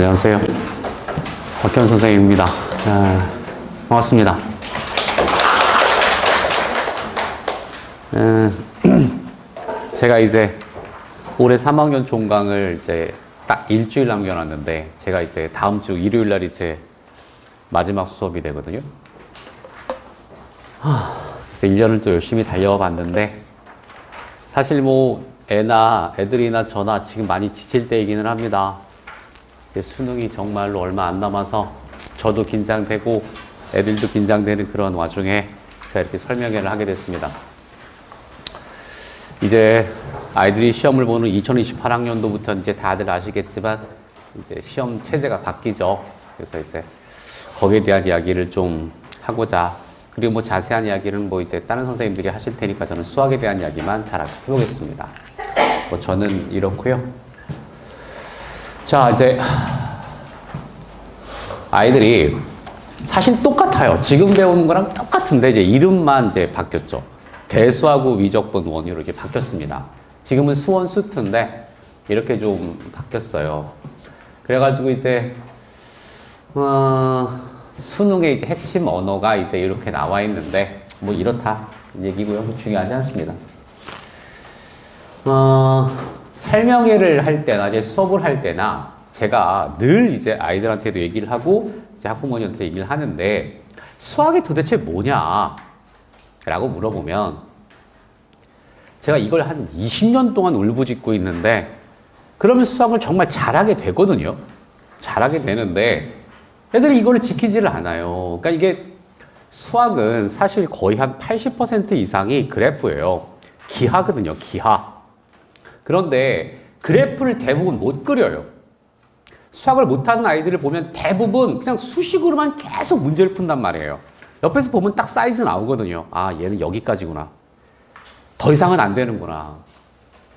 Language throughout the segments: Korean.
안녕하세요. 박현 선생님입니다. 반갑습니다. 제가 이제 올해 3학년 종강을 이제 딱 일주일 남겨놨는데, 제가 이제 다음 주 일요일 날 이제 마지막 수업이 되거든요. 그래서 1년을 또 열심히 달려와 봤는데, 사실 뭐 애들이나 저나 지금 많이 지칠 때이기는 합니다. 수능이 정말로 얼마 안 남아서 저도 긴장되고 애들도 긴장되는 그런 와중에 제가 이렇게 설명회를 하게 됐습니다. 이제 아이들이 시험을 보는 2028학년도부터 이제 다들 아시겠지만 이제 시험 체제가 바뀌죠. 그래서 이제 거기에 대한 이야기를 좀 하고자, 그리고 뭐 자세한 이야기는 뭐 이제 다른 선생님들이 하실 테니까 저는 수학에 대한 이야기만 잘 해보겠습니다. 뭐 저는 이렇고요. 자, 이제 아이들이 사실 똑같아요. 지금 배우는 거랑 똑같은데 이제 이름만 이제 바뀌었죠. 대수하고 위적분 원유로 이렇게 바뀌었습니다. 지금은 수원 수투인데 이렇게 좀 바뀌었어요. 그래가지고 이제 수능의 이제 핵심 언어가 이제 이렇게 나와 있는데 뭐 이렇다 얘기고요. 중요하지 않습니다. 설명회를 할 때나 이제 수업을 할 때나 제가 늘 이제 아이들한테도 얘기를 하고 이제 학부모님한테 얘기를 하는데, 수학이 도대체 뭐냐 라고 물어보면 제가 이걸 한 20년 동안 울부짖고 있는데, 그러면 수학을 정말 잘하게 되거든요. 잘하게 되는데 애들이 이걸 지키지를 않아요. 그러니까 이게 수학은 사실 거의 한 80% 이상이 그래프예요. 기하거든요. 기하. 그런데 그래프를 대부분 못 그려요. 수학을 못하는 아이들을 보면 대부분 그냥 수식으로만 계속 문제를 푼단 말이에요. 옆에서 보면 딱 사이즈 나오거든요. 아, 얘는 여기까지구나. 더 이상은 안 되는구나.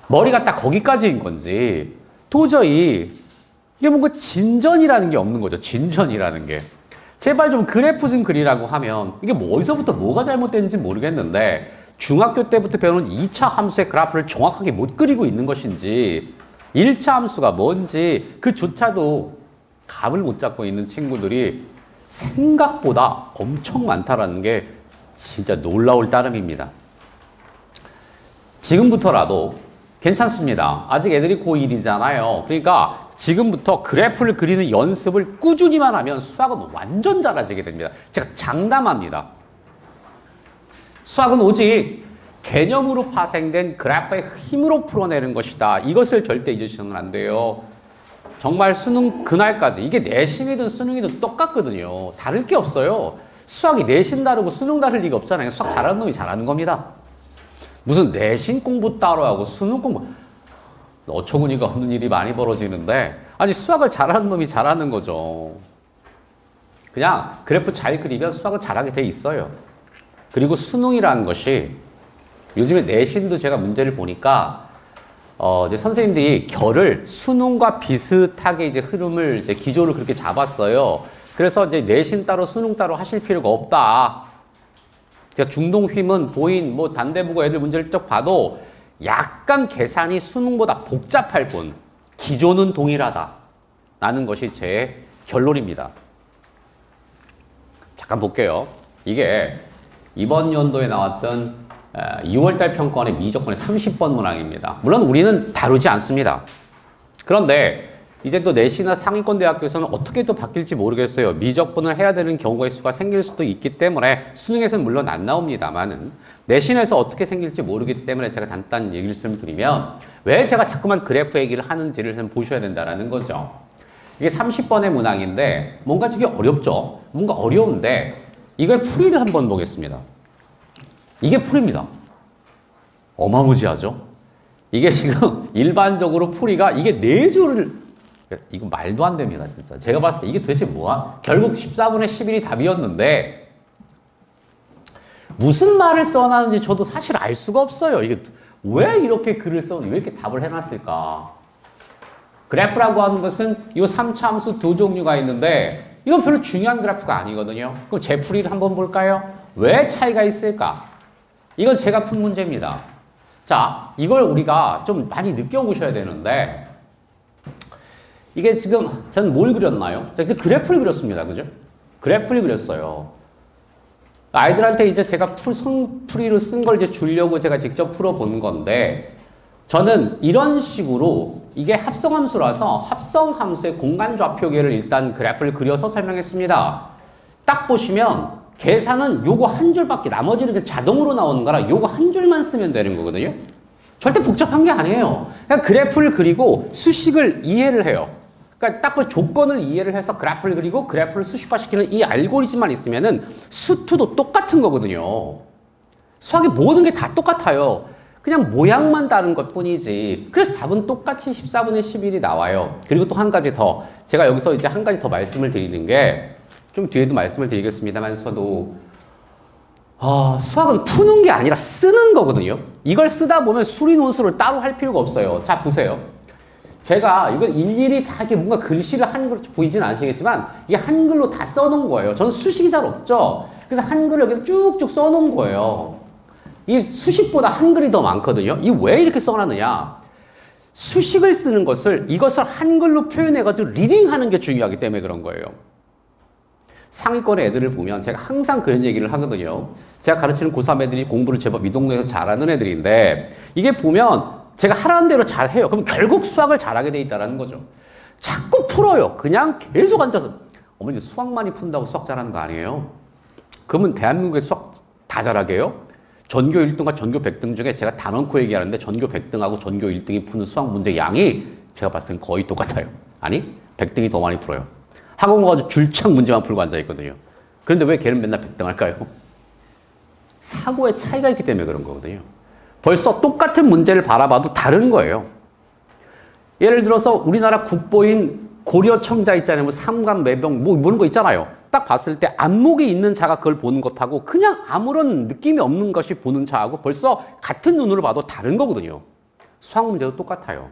머리가 딱 거기까지인 건지 도저히 이게 뭔가 진전이라는 게 없는 거죠. 진전이라는 게. 제발 좀 그래프 좀 그리라고 하면 이게 뭐 어디서부터 뭐가 잘못됐는지 모르겠는데, 중학교 때부터 배우는 2차 함수의 그래프를 정확하게 못 그리고 있는 것인지 1차 함수가 뭔지 그조차도 감을 못 잡고 있는 친구들이 생각보다 엄청 많다라는 게 진짜 놀라울 따름입니다. 지금부터라도 괜찮습니다. 아직 애들이 고1이잖아요. 그러니까 지금부터 그래프를 그리는 연습을 꾸준히만 하면 수학은 완전 잘해지게 됩니다. 제가 장담합니다. 수학은 오직 개념으로 파생된 그래프의 힘으로 풀어내는 것이다. 이것을 절대 잊으시면 안 돼요. 정말 수능 그날까지, 이게 내신이든 수능이든 똑같거든요. 다를 게 없어요. 수학이 내신 다르고 수능 다를 리가 없잖아요. 수학 잘하는 놈이 잘하는 겁니다. 무슨 내신 공부 따로 하고 수능 공부, 어처구니가 없는 일이 많이 벌어지는데, 아니 수학을 잘하는 놈이 잘하는 거죠. 그냥 그래프 잘 그리면 수학을 잘하게 돼 있어요. 그리고 수능이라는 것이 요즘에 내신도 제가 문제를 보니까 이제 선생님들이 결을 수능과 비슷하게 이제 흐름을 이제 기조를 그렇게 잡았어요. 그래서 이제 내신 따로 수능 따로 하실 필요가 없다. 그러니까 중동 휘문 보인 뭐 단대 보고 애들 문제를 쭉 봐도 약간 계산이 수능보다 복잡할 뿐 기조는 동일하다 라는 것이 제 결론입니다. 잠깐 볼게요. 이게 이번 연도에 나왔던 6월달 평가원의 미적분의 30번 문항입니다. 물론 우리는 다루지 않습니다. 그런데 이제 또 내신이나 상위권 대학교에서는 어떻게 또 바뀔지 모르겠어요. 미적분을 해야 되는 경우의 수가 생길 수도 있기 때문에 수능에서는 물론 안 나옵니다만은 내신에서 어떻게 생길지 모르기 때문에 제가 잠깐 얘기를 드리면, 왜 제가 자꾸만 그래프 얘기를 하는지를 좀 보셔야 된다는 거죠. 이게 30번의 문항인데 뭔가 되게 어렵죠. 뭔가 어려운데 이걸 풀이를 한번 보겠습니다. 이게 풀이입니다. 어마무지하죠? 이게 지금 일반적으로 풀이가 이게 4줄을, 이거 말도 안 됩니다, 진짜. 제가 봤을 때 이게 도대체 뭐야? 결국 14분의 11이 답이었는데 무슨 말을 써놨는지 저도 사실 알 수가 없어요. 이게 왜 이렇게 글을 써놓고 왜 이렇게 답을 해놨을까? 그래프라고 하는 것은 이 3차 함수 두 종류가 있는데 이건 별로 중요한 그래프가 아니거든요. 그럼 제 풀이를 한번 볼까요? 왜 차이가 있을까? 이건 제가 푼 문제입니다. 자, 이걸 우리가 좀 많이 느껴보셔야 되는데, 이게 지금 저는 뭘 그렸나요? 자, 이제 그래프를 그렸습니다. 그죠? 그래프를 그렸어요. 아이들한테 이제 제가 손풀이로 쓴 걸 이제 주려고 제가 직접 풀어본 건데, 저는 이런 식으로 이게 합성함수라서 합성함수의 공간좌표계를 일단 그래프를 그려서 설명했습니다. 딱 보시면 계산은 요거 한 줄밖에, 나머지는 그냥 자동으로 나오는 거라 요거 한 줄만 쓰면 되는 거거든요. 절대 복잡한 게 아니에요. 그냥 그래프를 그리고 수식을 이해를 해요. 그러니까 딱 그 조건을 이해를 해서 그래프를 그리고 그래프를 수식화시키는 이 알고리즘만 있으면은 수투도 똑같은 거거든요. 수학의 모든 게 다 똑같아요. 그냥 모양만 다른 것 뿐이지. 그래서 답은 똑같이 14분의 11이 나와요. 그리고 또 한 가지 더. 제가 여기서 이제 한 가지 더 말씀을 드리는 게, 좀 뒤에도 말씀을 드리겠습니다만서도, 수학은 푸는 게 아니라 쓰는 거거든요. 이걸 쓰다 보면 수리 논술을 따로 할 필요가 없어요. 자, 보세요. 제가 이걸 일일이 다 이렇게 뭔가 글씨를 한글로 보이지는 않으시겠지만, 이게 한글로 다 써놓은 거예요. 저는 수식이 잘 없죠. 그래서 한글을 여기서 쭉쭉 써놓은 거예요. 이 수식보다 한글이 더 많거든요. 이 왜 이렇게 써놨느냐? 수식을 쓰는 것을, 이것을 한글로 표현해가지고 리딩하는 게 중요하기 때문에 그런 거예요. 상위권의 애들을 보면 제가 항상 그런 얘기를 하거든요. 제가 가르치는 고3 애들이 공부를 제법 이 동네에서 잘하는 애들인데, 이게 보면 제가 하라는 대로 잘해요. 그럼 결국 수학을 잘하게 돼 있다는 거죠. 자꾸 풀어요. 그냥 계속 앉아서. 어머니 수학만이 푼다고 수학 잘하는 거 아니에요? 그러면 대한민국의 수학 다 잘하게 해요? 전교 1등과 전교 100등 중에 제가 단언코 얘기하는데 전교 100등하고 전교 1등이 푸는 수학 문제 양이 제가 봤을 땐 거의 똑같아요. 아니, 100등이 더 많이 풀어요. 학원 가서 줄창 문제만 풀고 앉아있거든요. 그런데 왜 걔는 맨날 100등 할까요? 사고의 차이가 있기 때문에 그런 거거든요. 벌써 똑같은 문제를 바라봐도 다른 거예요. 예를 들어서 우리나라 국보인 고려청자 있잖아요. 뭐 삼관매병 뭐 이런 거 있잖아요. 딱 봤을 때 안목이 있는 자가 그걸 보는 것하고 그냥 아무런 느낌이 없는 것이 보는 자하고 벌써 같은 눈으로 봐도 다른 거거든요. 수학 문제도 똑같아요.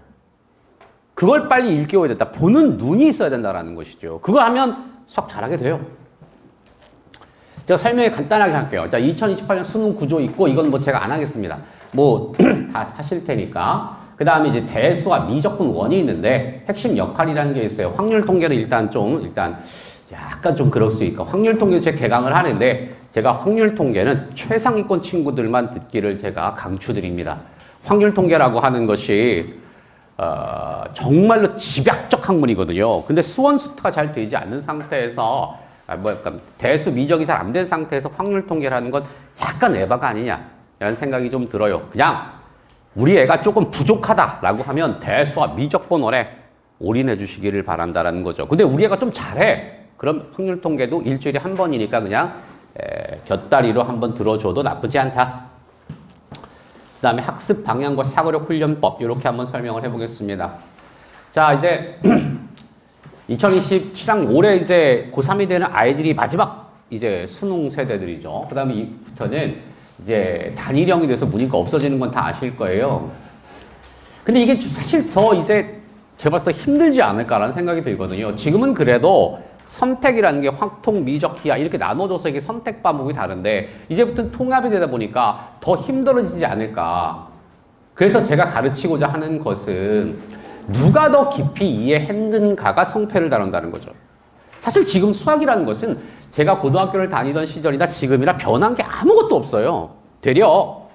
그걸 빨리 일깨워야 된다. 보는 눈이 있어야 된다는 것이죠. 그거 하면 수학 잘하게 돼요. 제가 설명을 간단하게 할게요. 자, 2028년 수능 구조 있고 이건 뭐 제가 안 하겠습니다. 뭐 다 하실 테니까. 그 다음에 이제 대수와 미적분 원이 있는데 핵심 역할이라는 게 있어요. 확률 통계는 일단 약간 좀 그럴 수 있고 확률 통계 제 개강을 하는데 제가 확률 통계는 최상위권 친구들만 듣기를 제가 강추드립니다. 확률 통계라고 하는 것이 정말로 집약적 학문이거든요. 근데 수원 수트가 잘 되지 않는 상태에서 대수 미적이 잘 안 된 상태에서 확률 통계라는 건 약간 에바가 아니냐라는 생각이 좀 들어요. 그냥 우리 애가 조금 부족하다라고 하면 대수와 미적분원에 올인해 주시기를 바란다라는 거죠. 근데 우리 애가 좀 잘해. 그럼 확률 통계도 일주일에 한 번이니까 그냥 곁다리로 한번 들어줘도 나쁘지 않다. 그 다음에 학습 방향과 사고력 훈련법 이렇게 한번 설명을 해보겠습니다. 자, 이제 2027학 올해 이제 고3이 되는 아이들이 마지막 이제 수능 세대들이죠. 그 다음에 이부터는 이제 단일형이 돼서 문이가 없어지는 건 다 아실 거예요. 근데 이게 사실 더 이제 제가 봤을 때 힘들지 않을까라는 생각이 들거든요. 지금은 그래도 선택이라는 게 확통, 미적, 기하 이렇게 나눠져서 이게 선택 과목이 다른데 이제부터는 통합이 되다 보니까 더 힘들어지지 않을까. 그래서 제가 가르치고자 하는 것은 누가 더 깊이 이해했는가가 성패를 다룬다는 거죠. 사실 지금 수학이라는 것은 제가 고등학교를 다니던 시절이나 지금이나 변한 게 아무것도 없어요. 되려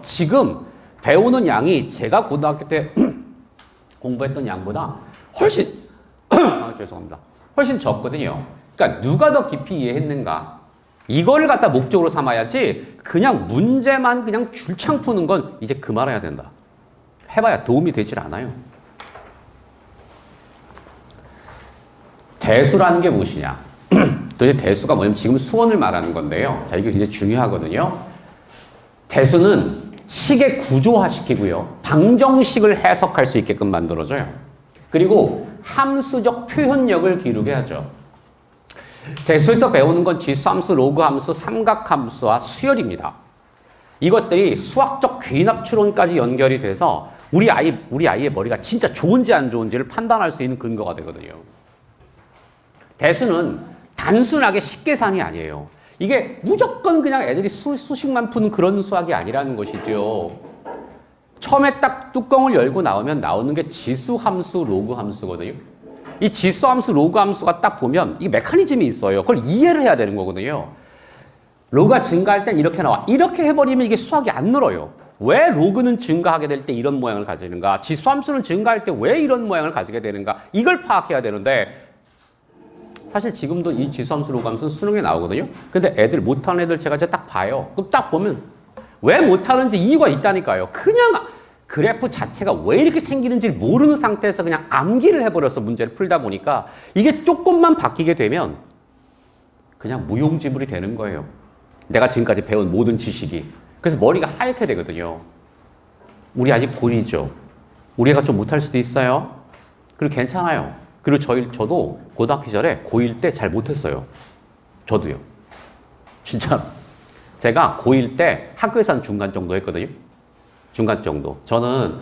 지금 배우는 양이 제가 고등학교 때 공부했던 양보다 훨씬 죄송합니다. 훨씬 적거든요. 그러니까 누가 더 깊이 이해했는가 이걸 갖다 목적으로 삼아야지 그냥 문제만 그냥 줄창 푸는 건 이제 그만해야 된다. 해봐야 도움이 되질 않아요. 대수라는 게 무엇이냐? 도대체 대수가 뭐냐면 지금 수원을 말하는 건데요. 자, 이게 굉장히 중요하거든요. 대수는 식의 구조화시키고요. 방정식을 해석할 수 있게끔 만들어줘요. 그리고 함수적 표현력을 기르게 하죠. 대수에서 배우는 건 지수함수, 로그함수, 삼각함수와 수열입니다. 이것들이 수학적 귀납추론까지 연결이 돼서 우리 아이의 머리가 진짜 좋은지 안 좋은지를 판단할 수 있는 근거가 되거든요. 대수는 단순하게 식계산이 아니에요. 이게 무조건 그냥 애들이 수식만 푸는 그런 수학이 아니라는 것이죠. 처음에 딱 뚜껑을 열고 나오면 나오는 게 지수 함수, 로그 함수거든요. 이 지수 함수, 로그 함수가 딱 보면 이 메커니즘이 있어요. 그걸 이해를 해야 되는 거거든요. 로그가 증가할 땐 이렇게 나와. 이렇게 해버리면 이게 수학이 안 늘어요. 왜 로그는 증가하게 될 때 이런 모양을 가지는가? 지수 함수는 증가할 때 왜 이런 모양을 가지게 되는가? 이걸 파악해야 되는데 사실 지금도 이 지수 함수, 로그 함수는 수능에 나오거든요. 근데 애들 못하는 애들 제가 이제 딱 봐요. 그럼 딱 보면 왜 못하는지 이유가 있다니까요. 그냥 그래프 자체가 왜 이렇게 생기는지 모르는 상태에서 그냥 암기를 해버려서 문제를 풀다 보니까 이게 조금만 바뀌게 되면 그냥 무용지물이 되는 거예요. 내가 지금까지 배운 모든 지식이. 그래서 머리가 하얗게 되거든요. 우리 아직 고1이죠. 우리 애가 좀 못할 수도 있어요. 그리고 괜찮아요. 그리고 저도 고등학교 시절에 고1 때 잘 못했어요. 저도요. 진짜. 제가 고1 때 학교에서 한 중간 정도 했거든요. 중간 정도. 저는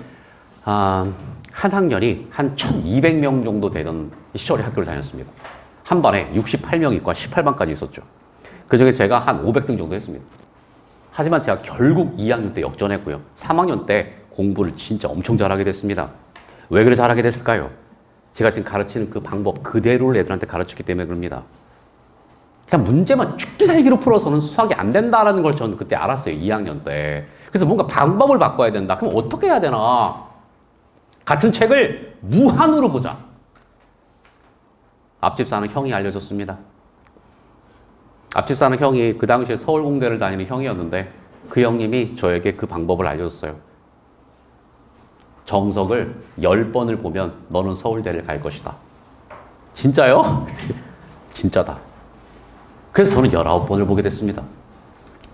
한 학년이 한 1200명 정도 되던 시절에 학교를 다녔습니다. 한 반에 68명이과 18반까지 있었죠. 그중에 제가 한 500등 정도 했습니다. 하지만 제가 결국 2학년 때 역전했고요. 3학년 때 공부를 진짜 엄청 잘하게 됐습니다. 왜 그래 잘하게 됐을까요? 제가 지금 가르치는 그 방법 그대로를 애들한테 가르쳤기 때문에 그럽니다. 그냥 문제만 죽기 살기로 풀어서는 수학이 안 된다는 걸 저는 그때 알았어요. 2학년 때. 그래서 뭔가 방법을 바꿔야 된다. 그럼 어떻게 해야 되나? 같은 책을 무한으로 보자. 앞집 사는 형이 알려줬습니다. 앞집 사는 형이 그 당시에 서울공대를 다니는 형이었는데 그 형님이 저에게 그 방법을 알려줬어요. 정석을 10번을 보면 너는 서울대를 갈 것이다. 진짜요? 진짜다. 그래서 저는 19번을 보게 됐습니다.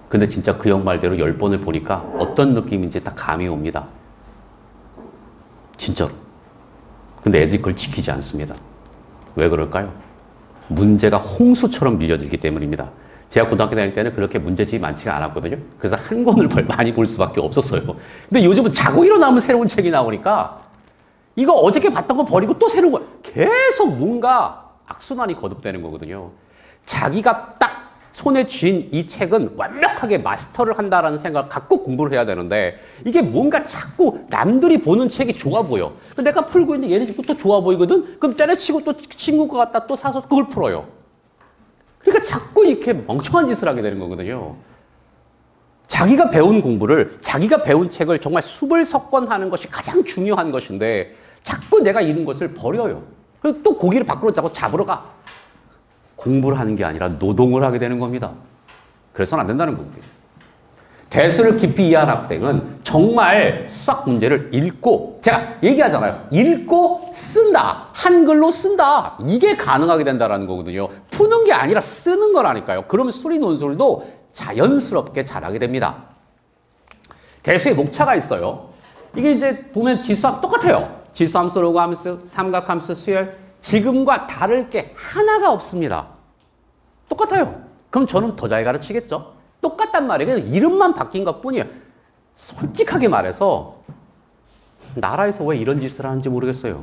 근데 진짜 그 형 말대로 10번을 보니까 어떤 느낌인지 딱 감이 옵니다. 진짜로. 근데 애들이 그걸 지키지 않습니다. 왜 그럴까요? 문제가 홍수처럼 밀려들기 때문입니다. 제가 고등학교 다닐 때는 그렇게 문제집이 많지가 않았거든요. 그래서 한 권을 많이 볼 수밖에 없었어요. 근데 요즘은 자고 일어나면 새로운 책이 나오니까 이거 어저께 봤던 거 버리고 또 새로운 거 계속 뭔가 악순환이 거듭되는 거거든요. 자기가 딱 손에 쥔 이 책은 완벽하게 마스터를 한다라는 생각을 갖고 공부를 해야 되는데 이게 뭔가 자꾸 남들이 보는 책이 좋아 보여. 내가 풀고 있는데 얘네 또 좋아 보이거든? 그럼 때려치고 또 친구가 갖다 또 사서 그걸 풀어요. 그러니까 자꾸 이렇게 멍청한 짓을 하게 되는 거거든요. 자기가 배운 공부를, 자기가 배운 책을 정말 수불석권하는 것이 가장 중요한 것인데 자꾸 내가 잃은 것을 버려요. 그래서 또 고기를 밖으로 잡으러 가. 공부를 하는 게 아니라 노동을 하게 되는 겁니다. 그래서는 안 된다는 겁니다. 대수를 깊이 이해한 학생은 정말 수학 문제를 읽고, 제가 얘기하잖아요. 읽고 쓴다. 한글로 쓴다. 이게 가능하게 된다는 거거든요. 푸는 게 아니라 쓰는 거라니까요. 그러면 수리 논술도 자연스럽게 잘하게 됩니다. 대수의 목차가 있어요. 이게 이제 보면 지수함 똑같아요. 지수함수, 로그함수, 삼각함수, 수열. 지금과 다를 게 하나가 없습니다. 똑같아요. 그럼 저는 더 잘 가르치겠죠? 똑같단 말이에요. 그냥 이름만 바뀐 것 뿐이에요. 솔직하게 말해서 나라에서 왜 이런 짓을 하는지 모르겠어요.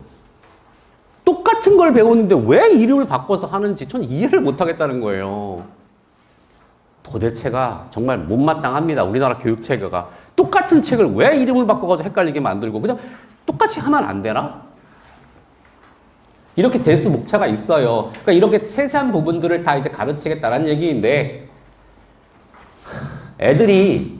똑같은 걸 배우는데 왜 이름을 바꿔서 하는지 전 이해를 못하겠다는 거예요. 도대체가 정말 못마땅합니다. 우리나라 교육체계가. 똑같은 책을 왜 이름을 바꿔가지고 헷갈리게 만들고 그냥 똑같이 하면 안 되나? 이렇게 대수 목차가 있어요. 그러니까 이렇게 세세한 부분들을 다 이제 가르치겠다라는 얘기인데 애들이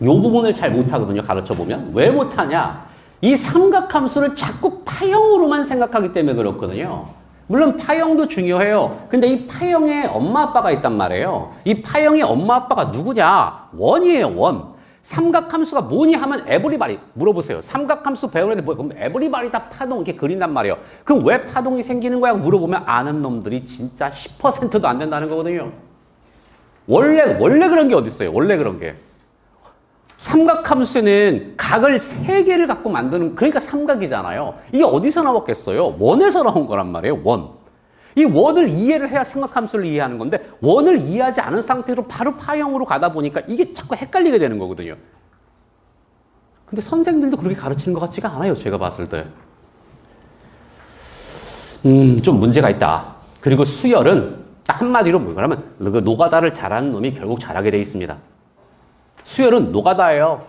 이 부분을 잘 못하거든요. 가르쳐보면. 왜 못하냐? 이 삼각함수를 자꾸 파형으로만 생각하기 때문에 그렇거든요. 물론 파형도 중요해요. 근데 이 파형에 엄마 아빠가 있단 말이에요. 이 파형의 엄마 아빠가 누구냐? 원이에요. 원. 삼각함수가 뭐니 하면 에브리바디 물어보세요. 삼각함수 배우는데 뭐 그럼 에브리바디 다 파동 이렇게 그린단 말이에요. 그럼 왜 파동이 생기는 거야? 물어보면 아는 놈들이 진짜 10%도 안 된다는 거거든요. 원래 그런 게 어디 있어요? 원래 그런 게. 삼각함수는 각을 3개를 갖고 만드는 그러니까 삼각이잖아요. 이게 어디서 나왔겠어요? 원에서 나온 거란 말이에요. 원. 이 원을 이해를 해야 삼각함수를 이해하는 건데 원을 이해하지 않은 상태로 바로 파형으로 가다 보니까 이게 자꾸 헷갈리게 되는 거거든요. 근데 선생님들도 그렇게 가르치는 것 같지가 않아요. 제가 봤을 때. 좀 문제가 있다. 그리고 수열은 딱 한마디로 뭐냐면 그 노가다를 잘하는 놈이 결국 잘하게 돼 있습니다. 수열은 노가다예요.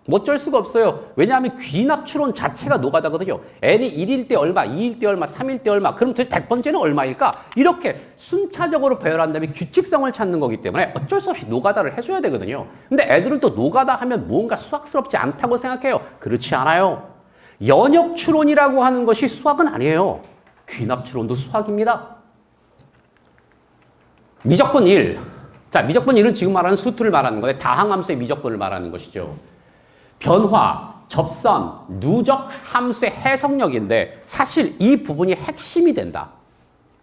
뭐 어쩔 수가 없어요. 왜냐하면 귀납추론 자체가 노가다거든요. n이 1일 때 얼마, 2일 때 얼마, 3일 때 얼마, 그럼 도대체 100번째는 얼마일까? 이렇게 순차적으로 배열한 다음에 규칙성을 찾는 거기 때문에 어쩔 수 없이 노가다를 해줘야 되거든요. 근데 애들은 또 노가다 하면 뭔가 수학스럽지 않다고 생각해요. 그렇지 않아요. 연역추론이라고 하는 것이 수학은 아니에요. 귀납추론도 수학입니다. 미적분 1. 자, 미적분 1은 지금 말하는 수투를 말하는 건데 다항함수의 미적분을 말하는 것이죠. 변화, 접선, 누적 함수의 해석력인데 사실 이 부분이 핵심이 된다.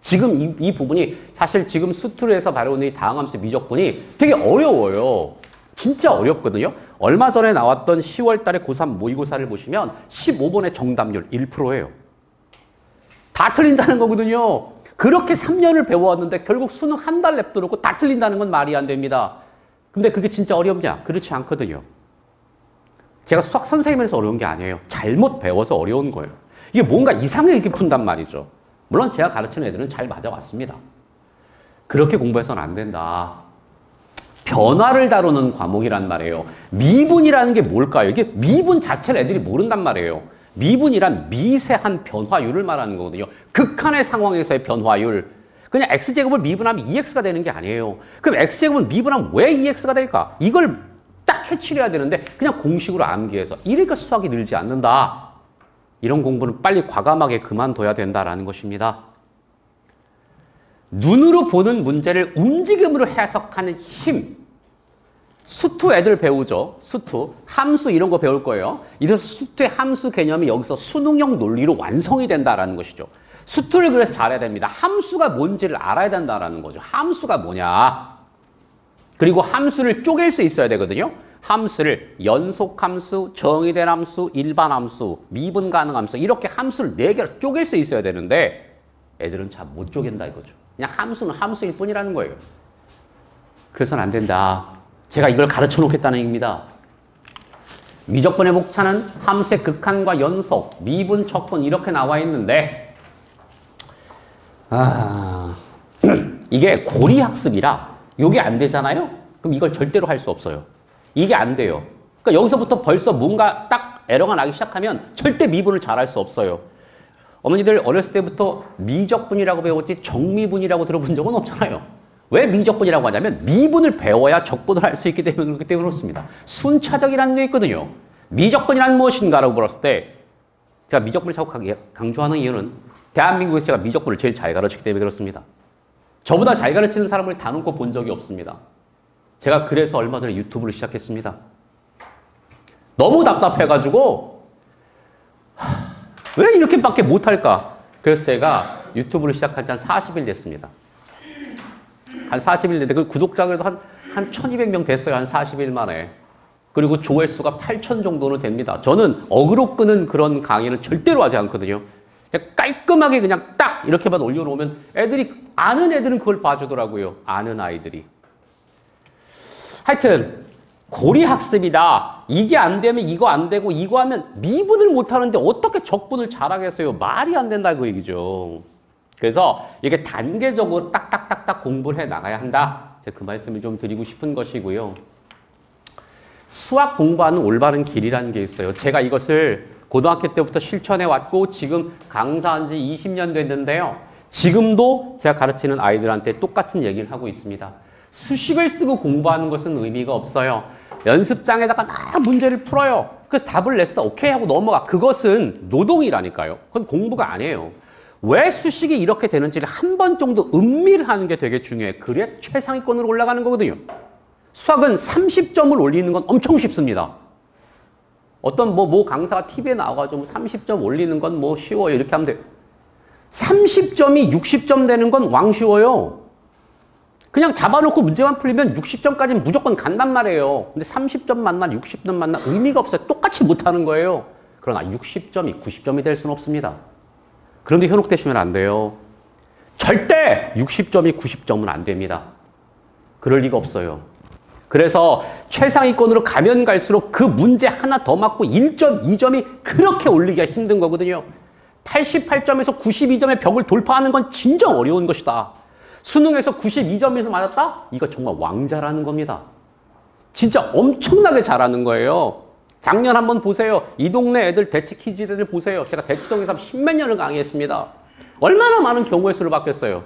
지금 이 부분이 사실 지금 수투에서 바로 이 다항함수의 미적분이 되게 어려워요. 진짜 어렵거든요. 얼마 전에 나왔던 10월 달에 고3 모의고사를 보시면 15번의 정답률 1%예요. 다 틀린다는 거거든요. 그렇게 3년을 배워왔는데 결국 수능 한 달 냅두고 다 틀린다는 건 말이 안 됩니다. 근데 그게 진짜 어렵냐? 그렇지 않거든요. 제가 수학 선생님이라서 어려운 게 아니에요. 잘못 배워서 어려운 거예요. 이게 뭔가 이상하게 이렇게 푼단 말이죠. 물론 제가 가르치는 애들은 잘 맞아왔습니다. 그렇게 공부해서는 안 된다. 변화를 다루는 과목이란 말이에요. 미분이라는 게 뭘까요? 이게 미분 자체를 애들이 모른단 말이에요. 미분이란 미세한 변화율을 말하는 거거든요. 극한의 상황에서의 변화율. 그냥 x제곱을 미분하면 2x가 되는 게 아니에요. 그럼 x제곱은 미분하면 왜 2x가 될까? 이걸 딱 캐치를 해야 되는데 그냥 공식으로 암기해서 이러니까 수학이 늘지 않는다. 이런 공부는 빨리 과감하게 그만둬야 된다라는 것입니다. 눈으로 보는 문제를 움직임으로 해석하는 힘. 수투 애들 배우죠. 수투. 함수 이런 거 배울 거예요. 이래서 수투의 함수 개념이 여기서 수능형 논리로 완성이 된다라는 것이죠. 수투를 그래서 잘해야 됩니다. 함수가 뭔지를 알아야 된다라는 거죠. 함수가 뭐냐. 그리고 함수를 쪼갤 수 있어야 되거든요. 함수를 연속함수, 정의된 함수, 일반함수, 미분 가능 함수 이렇게 함수를 4개로 쪼갤 수 있어야 되는데 애들은 잘 못 쪼갠다 이거죠. 그냥 함수는 함수일 뿐이라는 거예요. 그래서는 안 된다. 제가 이걸 가르쳐 놓겠다는 얘기입니다. 미적분의 목차는 함수의 극한과 연속, 미분, 척분 이렇게 나와 있는데 이게 고리학습이라 이게 안 되잖아요? 그럼 이걸 절대로 할 수 없어요. 이게 안 돼요. 그러니까 여기서부터 벌써 뭔가 딱 에러가 나기 시작하면 절대 미분을 잘할 수 없어요. 어머니들 어렸을 때부터 미적분이라고 배웠지 정미분이라고 들어본 적은 없잖아요. 왜 미적분이라고 하냐면 미분을 배워야 적분을 할 수 있기 때문에 그렇기 때문에 그렇습니다. 순차적이라는 게 있거든요. 미적분이란 무엇인가라고 물었을 때 제가 미적분을 자꾸 강조하는 이유는 대한민국에서 제가 미적분을 제일 잘 가르치기 때문에 그렇습니다. 저보다 잘 가르치는 사람을 다놓고 본 적이 없습니다. 제가 그래서 얼마 전에 유튜브를 시작했습니다. 너무 답답해가지고 왜 이렇게밖에 못할까? 그래서 제가 유튜브를 시작한 지 한 40일 됐습니다. 한 40일 됐는데 그 구독자들도 한 1200명 됐어요. 한 40일 만에. 그리고 조회수가 8000 정도는 됩니다. 저는 어그로 끄는 그런 강의는 절대로 하지 않거든요. 그냥 깔끔하게 그냥 딱 이렇게만 올려놓으면 애들이 아는 애들은 그걸 봐주더라고요. 아는 아이들이. 하여튼 고리학습이다. 이게 안 되면 이거 안 되고 이거 하면 미분을 못하는데 어떻게 적분을 잘하겠어요. 말이 안 된다 그 얘기죠. 그래서 이게 단계적으로 딱딱딱딱 공부를 해 나가야 한다. 제가 그 말씀을 좀 드리고 싶은 것이고요. 수학 공부하는 올바른 길이라는 게 있어요. 제가 이것을 고등학교 때부터 실천해 왔고 지금 강사한 지 20년 됐는데요. 지금도 제가 가르치는 아이들한테 똑같은 얘기를 하고 있습니다. 수식을 쓰고 공부하는 것은 의미가 없어요. 연습장에다가 막 문제를 풀어요. 그래서 답을 냈어. 오케이 하고 넘어가. 그것은 노동이라니까요. 그건 공부가 아니에요. 왜 수식이 이렇게 되는지를 한 번 정도 음미하는 게 되게 중요해. 그래 최상위권으로 올라가는 거거든요. 수학은 30점을 올리는 건 엄청 쉽습니다. 어떤 뭐 강사가 TV에 나와가지고 30점 올리는 건 뭐 쉬워요. 이렇게 하면 돼요. 30점이 60점 되는 건 왕쉬워요. 그냥 잡아놓고 문제만 풀리면 60점까지는 무조건 간단 말이에요. 근데 30점 만나 60점 만나 의미가 없어요. 똑같이 못하는 거예요. 그러나 60점이 90점이 될 수는 없습니다. 그런데 현혹되시면 안 돼요. 절대 60점이 90점은 안 됩니다. 그럴 리가 없어요. 그래서 최상위권으로 가면 갈수록 그 문제 하나 더 맞고 1점, 2점이 그렇게 올리기가 힘든 거거든요. 88점에서 92점의 벽을 돌파하는 건 진정 어려운 것이다. 수능에서 92점에서 맞았다? 이거 정말 왕자라는 겁니다. 진짜 엄청나게 잘하는 거예요. 작년 한번 보세요. 이 동네 애들 대치키즈들 보세요. 제가 대치동에서 10몇 년을 강의했습니다. 얼마나 많은 경우의 수를 받겠어요.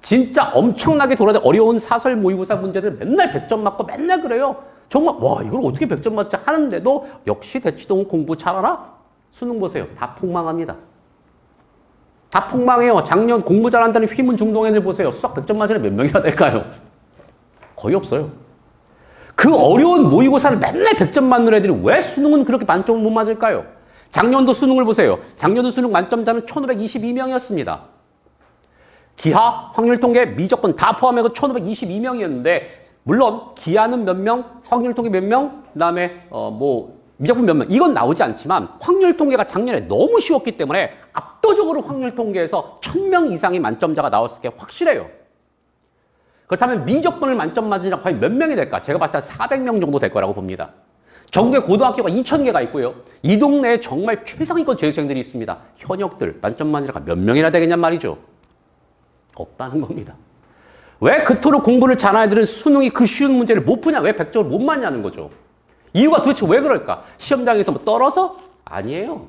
진짜 엄청나게 돌아다니는 어려운 사설 모의고사 문제들 맨날 100점 맞고 맨날 그래요. 정말 와 이걸 어떻게 100점 맞지 하는데도 역시 대치동 공부 잘하나? 수능 보세요. 다 폭망합니다. 다 폭망해요. 작년 공부 잘한다는 휘문 중동 애들 보세요. 수학 100점 맞으면 몇 명이나 될까요? 거의 없어요. 그 어려운 모의고사를 맨날 100점 맞는 애들이 왜 수능은 그렇게 만점을 못 맞을까요? 작년도 수능을 보세요. 작년도 수능 만점자는 1522명이었습니다. 기하, 확률통계, 미적분 다 포함해서 1522명이었는데 물론 기하는 몇 명, 확률통계 몇 명, 그 다음에 미적분 몇 명 이건 나오지 않지만 확률통계가 작년에 너무 쉬웠기 때문에 압도적으로 확률통계에서 1000명 이상의 만점자가 나왔을 게 확실해요. 그렇다면 미적분을 만점 맞으니까 과연 몇 명이 될까? 제가 봤을 때 400명 정도 될 거라고 봅니다. 전국에 고등학교가 2000개가 있고요. 이 동네에 정말 최상위권 재수생들이 있습니다. 현역들 만점 맞으니까 몇 명이나 되겠냔 말이죠. 없다는 겁니다. 왜 그토록 공부를 잘하는 애들은 수능이 그 쉬운 문제를 못 푸냐? 왜 100점을 못 맞냐는 거죠. 이유가 도대체 왜 그럴까? 시험장에서 뭐 떨어서? 아니에요.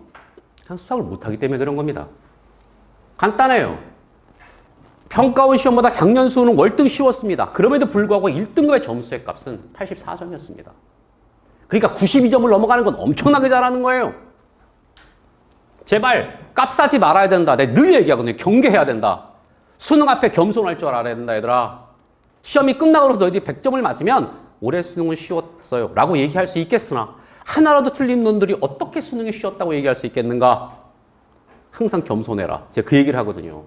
그냥 수학을 못하기 때문에 그런 겁니다. 간단해요. 평가원 시험보다 작년 수능 월등 쉬웠습니다. 그럼에도 불구하고 1등급의 점수의 값은 84점이었습니다. 그러니까 92점을 넘어가는 건 엄청나게 잘하는 거예요. 제발 값싸지 말아야 된다. 내가 늘 얘기하거든요. 경계해야 된다. 수능 앞에 겸손할 줄 알아야 된다, 얘들아. 시험이 끝나고 나서 너희들이 100점을 맞으면 올해 수능은 쉬웠어요 라고 얘기할 수 있겠으나 하나라도 틀린 놈들이 어떻게 수능이 쉬웠다고 얘기할 수 있겠는가? 항상 겸손해라. 제가 그 얘기를 하거든요.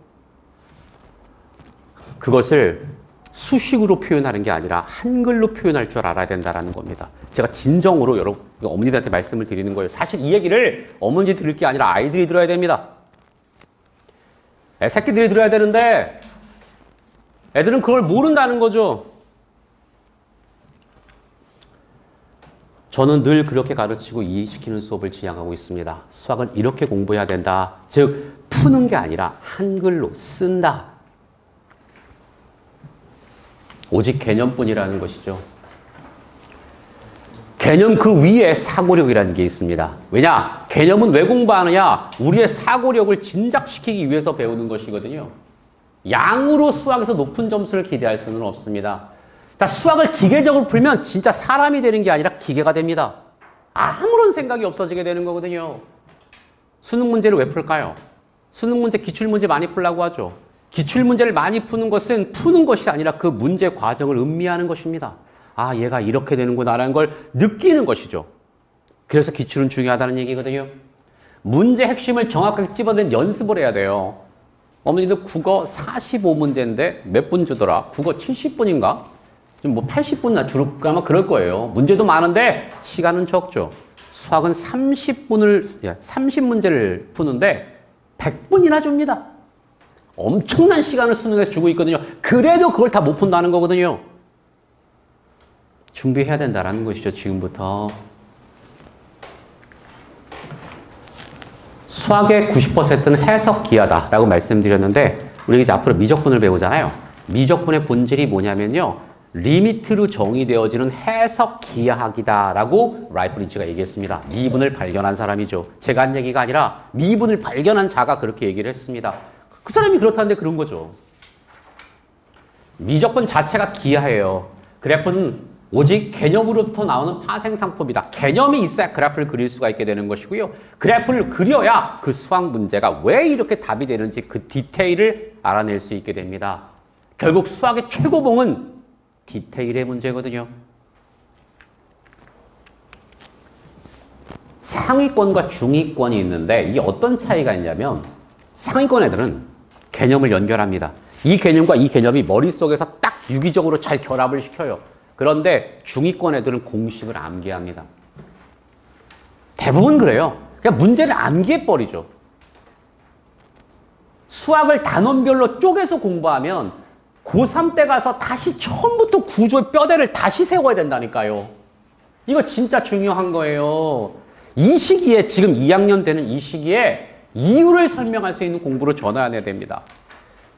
그것을 수식으로 표현하는 게 아니라 한글로 표현할 줄 알아야 된다는 겁니다. 제가 진정으로 여러분 어머니들한테 말씀을 드리는 거예요. 사실 이 얘기를 어머니들이 들을 게 아니라 아이들이 들어야 됩니다. 새끼들이 들어야 되는데 애들은 그걸 모른다는 거죠. 저는 늘 그렇게 가르치고 이해시키는 수업을 지향하고 있습니다. 수학은 이렇게 공부해야 된다. 즉 푸는 게 아니라 한글로 쓴다. 오직 개념뿐이라는 것이죠. 개념 그 위에 사고력이라는 게 있습니다. 왜냐? 개념은 왜 공부하느냐? 우리의 사고력을 진작시키기 위해서 배우는 것이거든요. 양으로 수학에서 높은 점수를 기대할 수는 없습니다. 자, 수학을 기계적으로 풀면 진짜 사람이 되는 게 아니라 기계가 됩니다. 아무런 생각이 없어지게 되는 거거든요. 수능 문제를 왜 풀까요? 수능 문제, 기출문제 많이 풀라고 하죠. 기출문제를 많이 푸는 것은 푸는 것이 아니라 그 문제 과정을 음미하는 것입니다. 아, 얘가 이렇게 되는구나라는 걸 느끼는 것이죠. 그래서 기출은 중요하다는 얘기거든요. 문제 핵심을 정확하게 집어낸 연습을 해야 돼요. 어머니들 국어 45문제인데 몇 분 주더라? 국어 70분인가? 좀 뭐 80분이나 줄을까 아마 그럴 거예요. 문제도 많은데 시간은 적죠. 수학은 30문제를 푸는데 100분이나 줍니다. 엄청난 시간을 수능에서 주고 있거든요. 그래도 그걸 다 못 푼다는 거거든요. 준비해야 된다는 것이죠, 지금부터. 수학의 90%는 해석 기하다라고 말씀드렸는데 우리 이제 앞으로 미적분을 배우잖아요. 미적분의 본질이 뭐냐면요. 리미트로 정의되어지는 해석 기하학이다라고 라이프니츠가 얘기했습니다. 미분을 발견한 사람이죠. 제가 한 얘기가 아니라 미분을 발견한 자가 그렇게 얘기를 했습니다. 그 사람이 그렇다는데 그런 거죠. 미적분 자체가 기하예요. 그래프는 오직 개념으로부터 나오는 파생상품이다. 개념이 있어야 그래프를 그릴 수가 있게 되는 것이고요. 그래프를 그려야 그 수학 문제가 왜 이렇게 답이 되는지 그 디테일을 알아낼 수 있게 됩니다. 결국 수학의 최고봉은 디테일의 문제거든요. 상위권과 중위권이 있는데 이게 어떤 차이가 있냐면 상위권 애들은 개념을 연결합니다. 이 개념과 이 개념이 머릿속에서 딱 유기적으로 잘 결합을 시켜요. 그런데 중위권 애들은 공식을 암기합니다. 대부분 그래요. 그냥 문제를 암기해버리죠. 수학을 단원별로 쪼개서 공부하면 고3 때 가서 다시 처음부터 구조의 뼈대를 다시 세워야 된다니까요. 이거 진짜 중요한 거예요. 이 시기에 지금 2학년 되는 이 시기에 이유를 설명할 수 있는 공부로 전환해야 됩니다.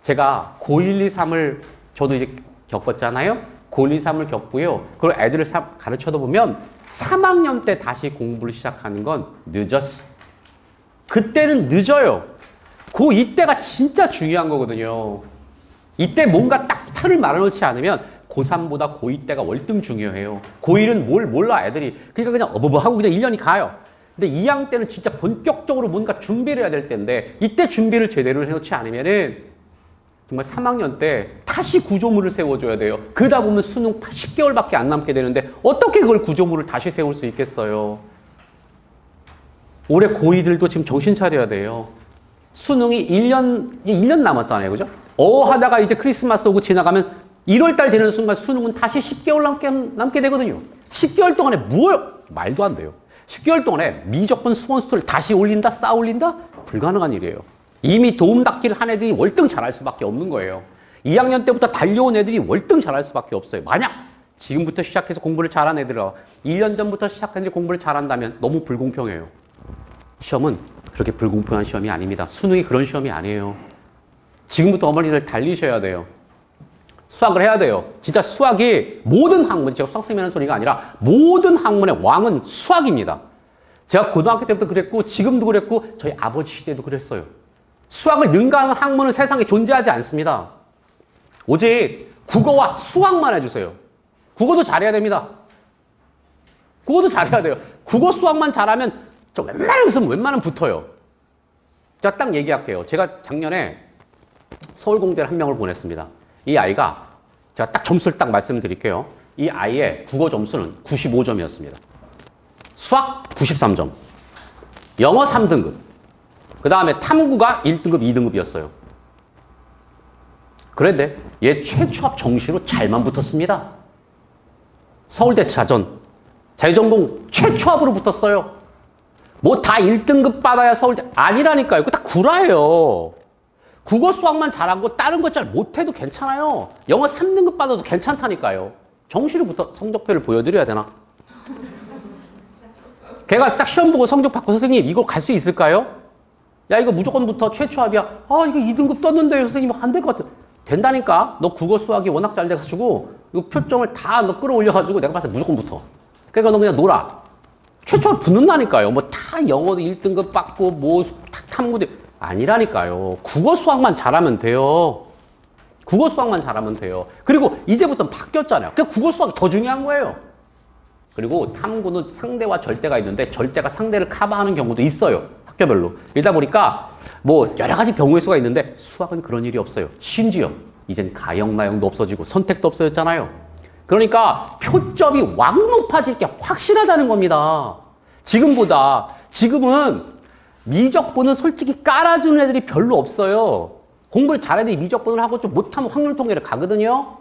제가 고1, 2, 3을 저도 이제 겪었잖아요. 고1, 2, 3을 겪고요. 그리고 애들을 가르쳐다 보면 3학년 때 다시 공부를 시작하는 건 늦었어. 그때는 늦어요. 이때가 진짜 중요한 거거든요. 이때 뭔가 딱 틀을 말아놓지 않으면 고3보다 고2 때가 월등 중요해요. 고1은 뭘 몰라 애들이. 그러니까 그냥 어버버 하고 그냥 1년이 가요. 근데 2학년 때는 진짜 본격적으로 뭔가 준비를 해야 될 때인데 이때 준비를 제대로 해놓지 않으면은 정말 3학년 때 다시 구조물을 세워줘야 돼요. 그러다 보면 수능 10개월밖에 안 남게 되는데 어떻게 그걸 구조물을 다시 세울 수 있겠어요? 올해 고2들도 지금 정신 차려야 돼요. 수능이 1년 남았잖아요. 그죠? 하다가 이제 크리스마스 오고 지나가면 1월달 되는 순간 수능은 다시 10개월 남게 되거든요. 10개월 동안에 말도 안 돼요. 10개월 동안에 미적분 수원 수를 다시 올린다? 쌓아 올린다? 불가능한 일이에요. 이미 도움 닦기를 한 애들이 월등 잘할 수밖에 없는 거예요. 2학년 때부터 달려온 애들이 월등 잘할 수밖에 없어요. 만약 지금부터 시작해서 공부를 잘한 애들은 1년 전부터 시작해서 공부를 잘한다면 너무 불공평해요. 시험은 그렇게 불공평한 시험이 아닙니다. 수능이 그런 시험이 아니에요. 지금부터 어머니들 달리셔야 돼요. 수학을 해야 돼요. 진짜 수학이 모든 학문, 제가 수학 쌤이라는 소리가 아니라 모든 학문의 왕은 수학입니다. 제가 고등학교 때부터 그랬고 지금도 그랬고 저희 아버지 시대도 그랬어요. 수학을 능가하는 학문은 세상에 존재하지 않습니다. 오직 국어와 수학만 해주세요. 국어도 잘해야 됩니다. 국어도 잘해야 돼요. 국어 수학만 잘하면 저 웬만하면 붙어요. 제가 딱 얘기할게요. 제가 작년에 서울공대를 한 명을 보냈습니다. 이 아이가 제가 딱 점수를 딱 말씀드릴게요. 이 아이의 국어 점수는 95점이었습니다. 수학 93점, 영어 3등급, 그 다음에 탐구가 1등급, 2등급이었어요. 그런데 얘 최초합 정시로 잘만 붙었습니다. 서울대 자유전공 최초합으로 붙었어요. 뭐 다 1등급 받아야 서울대 아니라니까요. 그거 다 구라예요. 국어 수학만 잘하고 다른 거 잘 못해도 괜찮아요. 영어 3등급 받아도 괜찮다니까요. 정시로 성적표를 보여드려야 되나? 걔가 딱 시험 보고 성적 받고 선생님 이거 갈 수 있을까요? 야 이거 무조건 붙어 최초합이야. 이거 2등급 떴는데요 선생님 안 될 것 같아. 된다니까. 너 국어 수학이 워낙 잘 돼가지고 이거 표점을 다 너 끌어올려가지고 내가 봤을 때 무조건 붙어. 그러니까 너 그냥 놀아. 최초합 붙는다니까요. 뭐 다 영어도 1등급 받고 뭐 탐구도 아니라니까요. 국어 수학만 잘하면 돼요. 국어 수학만 잘하면 돼요. 그리고 이제부터는 바뀌었잖아요. 그 국어 수학이 더 중요한 거예요. 그리고 탐구는 상대와 절대가 있는데 절대가 상대를 커버하는 경우도 있어요. 학교별로. 이러다 보니까 뭐 여러 가지 경우의 수가 있는데 수학은 그런 일이 없어요. 심지어 이젠 가형, 나형도 없어지고 선택도 없어졌잖아요. 그러니까 표점이 왕 높아질 게 확실하다는 겁니다. 지금은 미적분은 솔직히 깔아주는 애들이 별로 없어요. 공부를 잘해야 돼 미적분을 하고 좀 못하면 확률통계를 가거든요.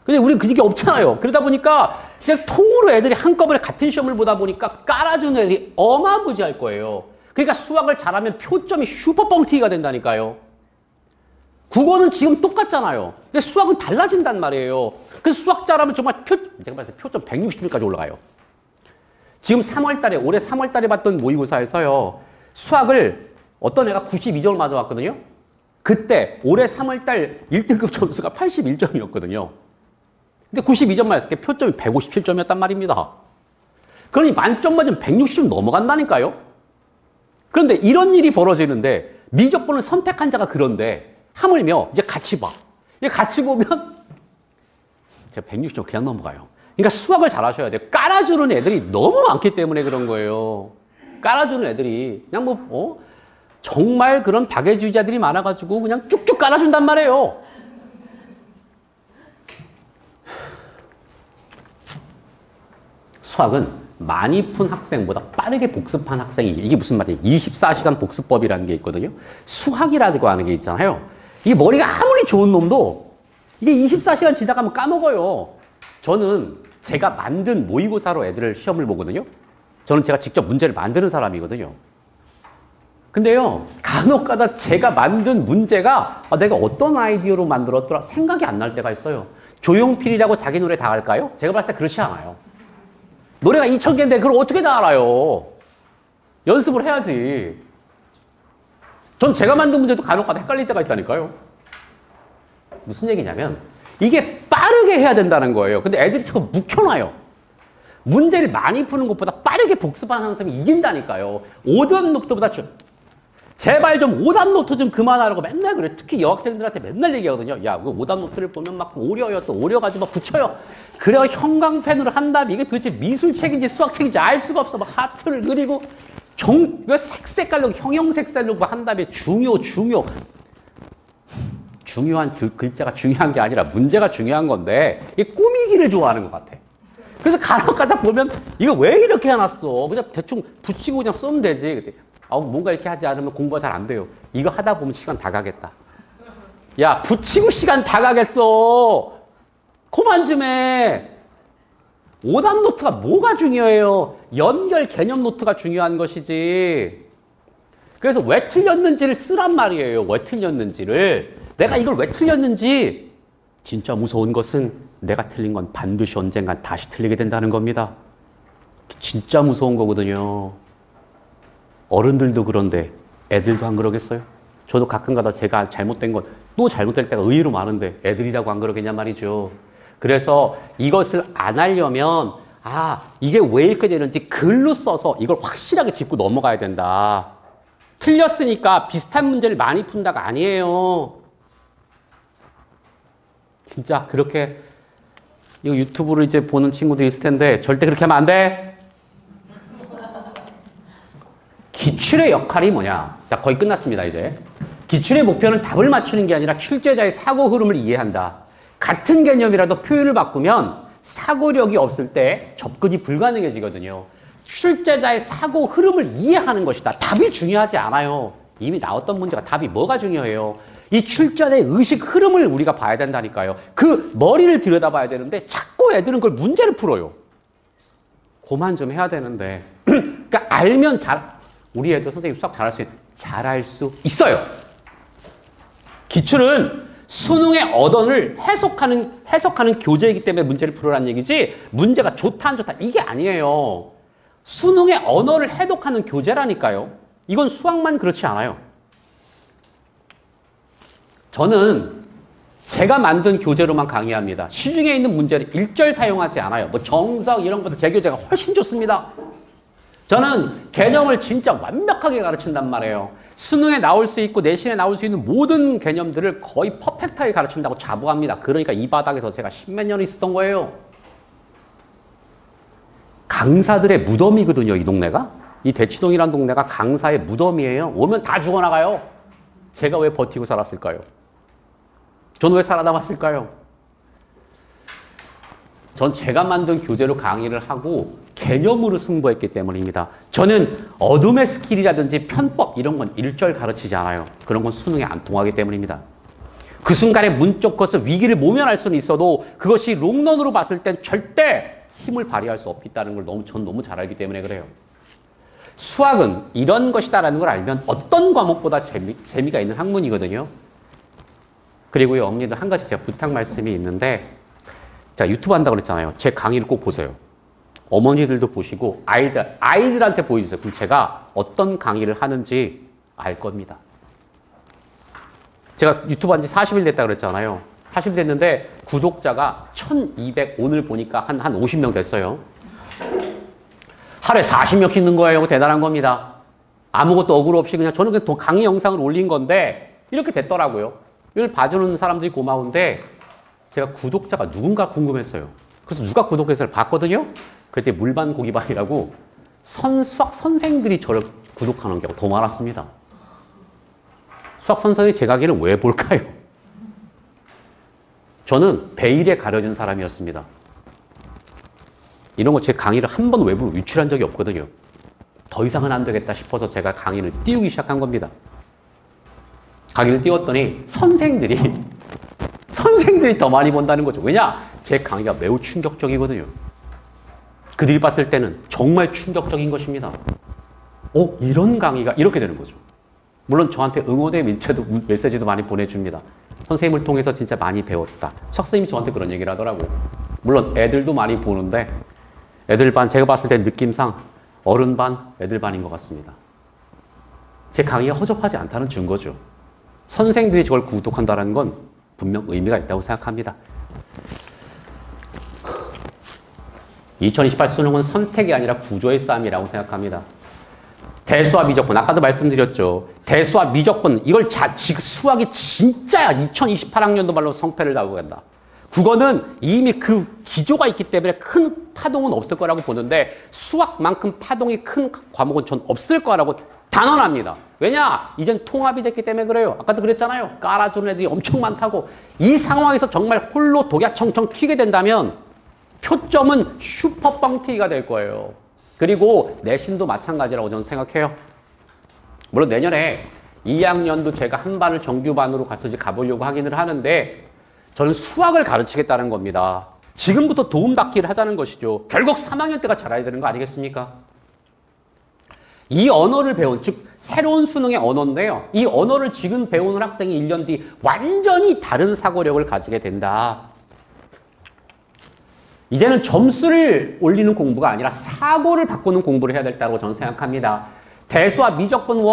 근데 우리는 그게 없잖아요. 그러다 보니까 그냥 통으로 애들이 한꺼번에 같은 시험을 보다 보니까 깔아주는 애들이 어마무지할 거예요. 그러니까 수학을 잘하면 표점이 슈퍼 뻥튀기가 된다니까요. 국어는 지금 똑같잖아요. 근데 수학은 달라진단 말이에요. 그래서 수학 잘하면 정말 제가 봤을 때 표점 160점까지 올라가요. 지금 올해 3월 달에 봤던 모의고사에서요. 수학을 어떤 애가 92점을 맞아왔거든요. 그때 올해 3월 달 1등급 점수가 81점이었거든요. 근데 92점 맞았을 때 표점이 157점이었단 말입니다. 그러니 만점 맞으면 160점 넘어간다니까요. 그런데 이런 일이 벌어지는데 미적분을 선택한 자가 그런데 하물며 이제 같이 봐. 같이 보면 제가 160점 그냥 넘어가요. 그러니까 수학을 잘 하셔야 돼요. 깔아주는 애들이 너무 많기 때문에 그런 거예요. 깔아주는 애들이 그냥 정말 그런 박애주의자들이 많아가지고 그냥 쭉쭉 깔아준단 말이에요. 수학은 많이 푼 학생보다 빠르게 복습한 학생이 이게 무슨 말이에요? 24시간 복습법이라는 게 있거든요. 수학이라고 하는 게 있잖아요. 이게 머리가 아무리 좋은 놈도 이게 24시간 지나가면 까먹어요. 저는 제가 만든 모의고사로 애들을 시험을 보거든요. 저는 제가 직접 문제를 만드는 사람이거든요. 근데요, 간혹가다 제가 만든 문제가 내가 어떤 아이디어로 만들었더라 생각이 안 날 때가 있어요. 조용필이라고 자기 노래 다 할까요? 제가 봤을 때 그렇지 않아요. 노래가 2,000개인데 그걸 어떻게 다 알아요? 연습을 해야지. 전 제가 만든 문제도 간혹가다 헷갈릴 때가 있다니까요. 무슨 얘기냐면 이게 빠르게 해야 된다는 거예요. 근데 애들이 자꾸 묵혀놔요. 문제를 많이 푸는 것보다 빠르게 복습하는 사람이 이긴다니까요. 오답 노트보다 제발 좀 오답 노트 좀 그만하라고 맨날 그래. 특히 여학생들한테 맨날 얘기하거든요. 야, 그 오답 노트를 보면 막 오려요. 또 오려가지고 막 붙여요. 그래야 형광펜으로 한다면 이게 도대체 미술책인지 수학책인지 알 수가 없어. 막 하트를 그리고 이거 색깔로 형형색깔로 한 다음에 중요한 글자가 중요한 게 아니라 문제가 중요한 건데 이게 꾸미기를 좋아하는 것 같아. 그래서 간혹가다 보면 이거 왜 이렇게 해놨어? 그냥 대충 붙이고 그냥 쓰면 되지. 뭔가 이렇게 하지 않으면 공부가 잘 안 돼요. 이거 하다 보면 시간 다 가겠다. 야, 붙이고 시간 다 가겠어. 그만 좀 해. 오답 노트가 뭐가 중요해요? 연결 개념 노트가 중요한 것이지. 그래서 왜 틀렸는지를 쓰란 말이에요. 왜 틀렸는지를. 내가 이걸 왜 틀렸는지. 진짜 무서운 것은 내가 틀린 건 반드시 언젠간 다시 틀리게 된다는 겁니다. 진짜 무서운 거거든요. 어른들도 그런데 애들도 안 그러겠어요? 저도 가끔가다 제가 잘못된 건 또 잘못될 때가 의외로 많은데 애들이라고 안 그러겠냐 말이죠. 그래서 이것을 안 하려면 이게 왜 이렇게 되는지 글로 써서 이걸 확실하게 짚고 넘어가야 된다. 틀렸으니까 비슷한 문제를 많이 푼다가 아니에요. 진짜 그렇게 이거 유튜브를 이제 보는 친구들이 있을 텐데 절대 그렇게 하면 안 돼. 기출의 역할이 뭐냐? 자, 거의 끝났습니다, 이제. 기출의 목표는 답을 맞추는 게 아니라 출제자의 사고 흐름을 이해한다. 같은 개념이라도 표현을 바꾸면 사고력이 없을 때 접근이 불가능해지거든요. 출제자의 사고 흐름을 이해하는 것이다. 답이 중요하지 않아요. 이미 나왔던 문제가 답이 뭐가 중요해요? 이 출제자의 의식 흐름을 우리가 봐야 된다니까요. 그 머리를 들여다봐야 되는데 자꾸 애들은 그걸 문제를 풀어요. 그만 좀 해야 되는데. 그러니까 알면 우리 애들 선생님 수학 잘할 수 있어요. 기출은 수능의 어원을 해석하는 교재이기 때문에 문제를 풀으라는 얘기지 문제가 좋다 안 좋다 이게 아니에요. 수능의 언어를 해독하는 교재라니까요. 이건 수학만 그렇지 않아요. 저는 제가 만든 교재로만 강의합니다. 시중에 있는 문제를 일절 사용하지 않아요. 뭐 정석 이런 것들 제 교재가 훨씬 좋습니다. 저는 개념을 진짜 완벽하게 가르친단 말이에요. 수능에 나올 수 있고 내신에 나올 수 있는 모든 개념들을 거의 퍼펙트하게 가르친다고 자부합니다. 그러니까 이 바닥에서 제가 십몇 년 있었던 거예요. 강사들의 무덤이거든요, 이 동네가. 이 대치동이라는 동네가 강사의 무덤이에요. 오면 다 죽어나가요. 제가 왜 버티고 살았을까요? 저는 왜 살아남았을까요? 전 제가 만든 교재로 강의를 하고 개념으로 승부했기 때문입니다. 저는 어둠의 스킬이라든지 편법 이런 건 일절 가르치지 않아요. 그런 건 수능에 안 통하기 때문입니다. 그 순간에 문적 것을 위기를 모면할 수는 있어도 그것이 롱런으로 봤을 땐 절대 힘을 발휘할 수 없다는 걸 전 너무 잘 알기 때문에 그래요. 수학은 이런 것이다라는 걸 알면 어떤 과목보다 재미가 있는 학문이거든요. 그리고요, 어머니들 한 가지 제가 부탁 말씀이 있는데 자, 유튜브 한다고 그랬잖아요. 제 강의를 꼭 보세요. 어머니들도 보시고 아이들한테 보여주세요. 그럼 제가 어떤 강의를 하는지 알 겁니다. 제가 유튜브 한 지 40일 됐다 그랬잖아요. 40일 됐는데 구독자가 1200 오늘 보니까 한 50명 됐어요. 하루에 40명씩 넣은 거예요. 대단한 겁니다. 아무것도 억울 없이 그냥 저는 그냥 강의 영상을 올린 건데 이렇게 됐더라고요. 이걸 봐주는 사람들이 고마운데 제가 구독자가 누군가 궁금했어요. 그래서 누가 구독해서 봤거든요. 그때 물반 고기반이라고 수학 선생들이 저를 구독하는 경우가 더 많았습니다. 수학 선생이 제 강의를 왜 볼까요? 저는 베일에 가려진 사람이었습니다. 이런 거 제 강의를 한 번 외부로 유출한 적이 없거든요. 더 이상은 안 되겠다 싶어서 제가 강의를 띄우기 시작한 겁니다. 강의를 띄웠더니 선생들이 더 많이 본다는 거죠. 왜냐? 제 강의가 매우 충격적이거든요. 그들이 봤을 때는 정말 충격적인 것입니다. 이런 강의가 이렇게 되는 거죠. 물론 저한테 응원의 메시지도 많이 보내줍니다. 선생님을 통해서 진짜 많이 배웠다. 석선생님이 저한테 그런 얘기를 하더라고요. 물론 애들도 많이 보는데 애들 반 제가 봤을 때 느낌상 어른 반, 애들 반인 것 같습니다. 제 강의가 허접하지 않다는 증거죠. 선생들이 저걸 구독한다는 건 분명 의미가 있다고 생각합니다. 2028 수능은 선택이 아니라 구조의 싸움이라고 생각합니다. 대수와 미적분, 아까도 말씀드렸죠. 대수와 미적분, 이걸 지금 수학이 진짜 2028학년도 말로 성패를 다보겠다. 국어는 이미 그 기조가 있기 때문에 큰 파동은 없을 거라고 보는데 수학만큼 파동이 큰 과목은 전 없을 거라고 단언합니다. 왜냐? 이젠 통합이 됐기 때문에 그래요. 아까도 그랬잖아요. 깔아주는 애들이 엄청 많다고. 이 상황에서 정말 홀로 독야청청 튀게 된다면 표점은 슈퍼 뻥튀기가 될 거예요. 그리고 내신도 마찬가지라고 저는 생각해요. 물론 내년에 2학년도 제가 한 반을 정규반으로 가보려고 하기는 하는데 저는 수학을 가르치겠다는 겁니다. 지금부터 도움닫기를 하자는 것이죠. 결국 3학년 때가 잘해야 되는 거 아니겠습니까? 이 언어를 배운, 즉 새로운 수능의 언어인데요. 이 언어를 지금 배우는 학생이 1년 뒤 완전히 다른 사고력을 가지게 된다. 이제는 점수를 올리는 공부가 아니라 사고를 바꾸는 공부를 해야 된다고 저는 생각합니다. 대수와 미적분 1,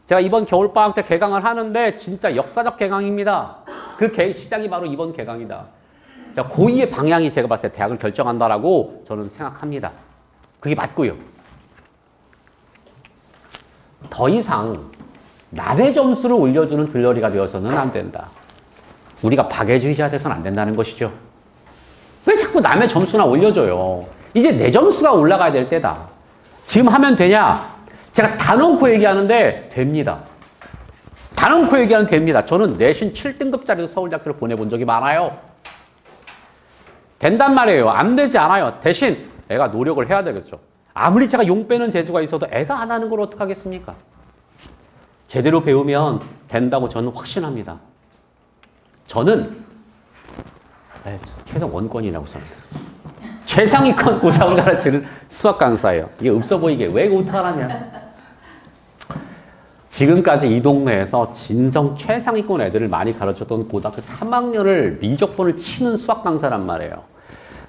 제가 이번 겨울방학 때 개강을 하는데 진짜 역사적 개강입니다. 그 시작이 바로 이번 개강이다. 자, 고2의 방향이 제가 봤을 때 대학을 결정한다라고 저는 생각합니다. 그게 맞고요. 더 이상 남의 점수를 올려주는 들러리가 되어서는 안 된다. 우리가 박애주의자 돼서는 안 된다는 것이죠. 왜 자꾸 남의 점수나 올려줘요? 이제 내 점수가 올라가야 될 때다. 지금 하면 되냐? 제가 단언코 얘기하는데 됩니다. 단언코 얘기하면 됩니다. 저는 내신 7등급짜리도 서울대학교를 보내본 적이 많아요. 된단 말이에요. 안 되지 않아요. 대신 애가 노력을 해야 되겠죠. 아무리 제가 용 빼는 재주가 있어도 애가 안 하는 걸 어떡하겠습니까? 제대로 배우면 된다고 저는 확신합니다. 저는 최상 원권이라고 생각해요. 최상위권 고3을 가르치는 수학 강사예요. 이게 없어 보이게 왜 못하라냐? 지금까지 이 동네에서 진정 최상위권 애들을 많이 가르쳤던 고등학교 3학년을 미적분을 치는 수학 강사란 말이에요.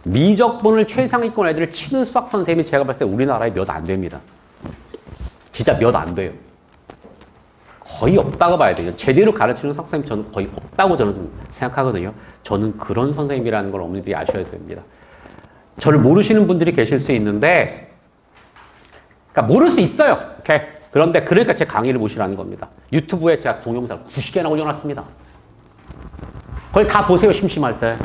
미적분을 최상위권 애들을 치는 수학 선생님이 제가 봤을 때 우리나라에 몇 안 됩니다. 진짜 몇 안 돼요. 거의 없다고 봐야 돼요. 제대로 가르치는 선생님 저는 거의 없다고 저는 생각하거든요. 저는 그런 선생님이라는 걸 어머니들이 아셔야 됩니다. 저를 모르시는 분들이 계실 수 있는데, 그러니까 모를 수 있어요. 오케이. 그런데 그러니까 제 강의를 보시라는 겁니다. 유튜브에 제가 동영상을 90개나 올려놨습니다. 그걸 다 보세요. 심심할 때.